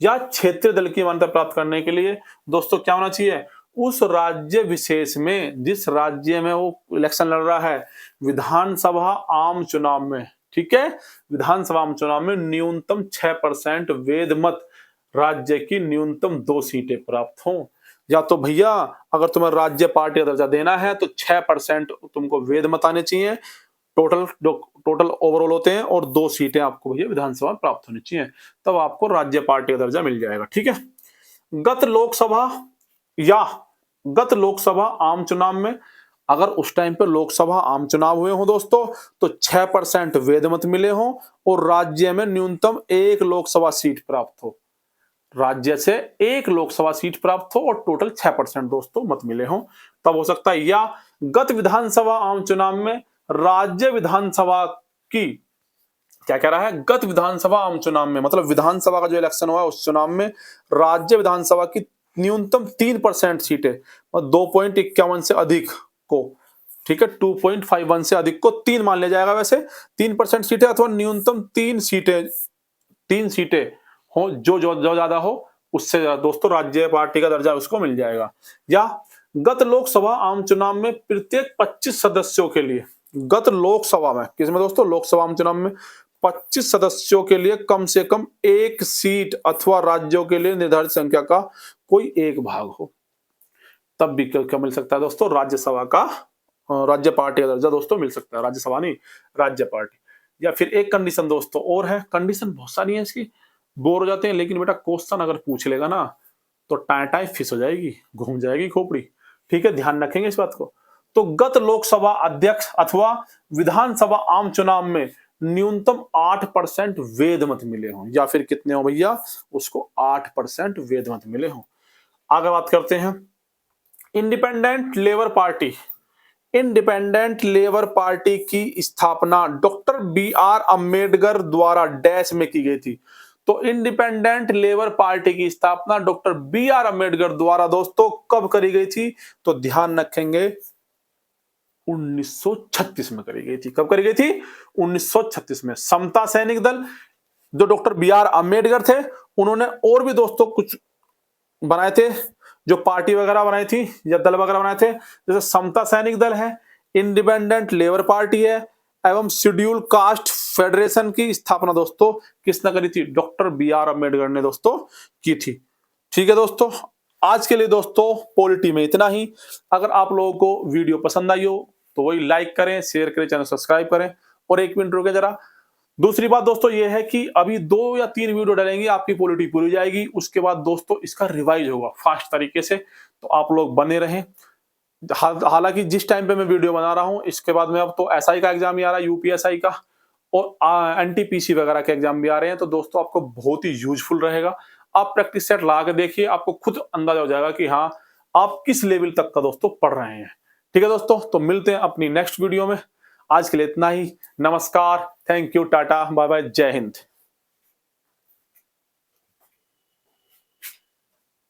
या क्षेत्रीय दल की मान्यता प्राप्त करने के लिए दोस्तों क्या होना चाहिए, उस राज्य विशेष में, जिस राज्य में वो इलेक्शन लड़ रहा है, विधानसभा आम चुनाव में, ठीक है, विधानसभा आम चुनाव में न्यूनतम 6% वेद मत राज्य की न्यूनतम 2 सीटें प्राप्त हों। या तो भैया अगर तुम्हें राज्य पार्टी का दर्जा देना है तो 6% तुमको वेद मत आने चाहिए, टोटल ओवरऑल होते हैं, और 2 सीटें आपको भैया विधानसभा में प्राप्त होनी चाहिए, तब आपको राज्य पार्टी का दर्जा मिल जाएगा। ठीक है। गत लोकसभा या गत लोकसभा आम चुनाव में, अगर उस टाइम पे लोकसभा आम चुनाव हुए हो दोस्तों, तो 6% वेद मत मिले हो और राज्य में न्यूनतम 1 लोकसभा सीट प्राप्त हो, राज्य से 1 लोकसभा सीट प्राप्त हो और टोटल 6% दोस्तों मत मिले हो, तब हो सकता है। या गत विधानसभा आम चुनाव में राज्य विधानसभा की, क्या कह रहा है, गत विधानसभा आम चुनाव में, मतलब विधानसभा का जो इलेक्शन हुआ उस चुनाव में राज्य विधानसभा की न्यूनतम 3% सीटें, और 2.51 से अधिक को, ठीक है, 2.51 से अधिक को 3 मान लिया जाएगा वैसे, 3% सीटें अथवा न्यूनतम 3 सीटें हो, जो ज्यादा हो उससे दोस्तों राज्य पार्टी का दर्जा उसको मिल जाएगा। या गत लोकसभा आम चुनाव में प्रत्येक 25 सदस्यों के लिए, गत लोकसभा में, किसमें दोस्तों, लोकसभा आम चुनाव में 25 सदस्यों के लिए कम से कम 1 सीट अथवा राज्यों के लिए निर्धारित संख्या का कोई एक भाग हो, तब भी क्या मिल सकता है दोस्तों, राज्यसभा का राज्य पार्टी का दर्जा दोस्तों मिल सकता है, राज्यसभा नहीं, राज्य पार्टी। या फिर एक कंडीशन दोस्तों और है, कंडीशन बहुत सारी है इसकी, बोर हो जाते हैं, लेकिन बेटा क्वेश्चन अगर पूछ लेगा ना तो टाई फिस हो जाएगी, घूम जाएगी खोपड़ी। ठीक है, ध्यान रखेंगे इस बात को। तो गत लोकसभा अध्यक्ष अथवा विधानसभा आम चुनाव में न्यूनतम 8% वेद मत मिले हों, या फिर कितने हो भैया, उसको 8% वेद मत मिले हों। आगे बात करते हैं independent labour party. Independent labour party की स्थापना डॉक्टर B.R. अम्बेडकर द्वारा डैश में की गई थी। तो इंडिपेंडेंट लेबर पार्टी की स्थापना डॉक्टर B.R. अम्बेडकर द्वारा दोस्तों कब करी गई थी, तो ध्यान रखेंगे 1936 में करी गई थी। कब करी गई थी, 1936 में। समता सैनिक दल, जो डॉक्टर B.R. अम्बेडकर थे, उन्होंने और भी दोस्तों कुछ बनाए थे, जो पार्टी वगैरह बनाई थी या दल वगैरह बनाए थे, जैसे समता सैनिक दल है, इंडिपेंडेंट लेबर पार्टी है, एवं शेड्यूल कास्ट फेडरेशन की स्थापना दोस्तों किसने करी थी, डॉक्टर B.R. अम्बेडकर ने दोस्तों की थी। ठीक है दोस्तों, आज के लिए दोस्तों पॉलिटी में इतना ही। अगर आप लोगों को वीडियो पसंद आई हो तो वही लाइक करें, शेयर करें, चैनल सब्सक्राइब करें। और 1 मिनट रुके जरा, दूसरी बात दोस्तों ये है कि अभी 2 या 3 वीडियो डालेंगे, आपकी पॉलिटी पूरी हो जाएगी, उसके बाद दोस्तों इसका रिवाइज होगा फास्ट तरीके से, तो आप लोग बने रहें। हालांकि जिस टाइम पे मैं वीडियो बना रहा हूं, इसके बाद में अब तो एसआई का एग्जाम ही आ रहा है, यूपीएसआई का, और एनटीपीसी वगैरह के एग्जाम भी आ रहे हैं, तो दोस्तों आपको बहुत ही यूजफुल रहेगा। आप प्रैक्टिस सेट ला के देखिए, आपको खुद अंदाजा हो जाएगा कि हाँ आप किस लेवल तक का दोस्तों पढ़ रहे हैं। ठीक है दोस्तों, तो मिलते हैं अपनी नेक्स्ट वीडियो में। आज के लिए इतना ही, नमस्कार, थैंक यू, टाटा, बाय बाय, जय हिंद।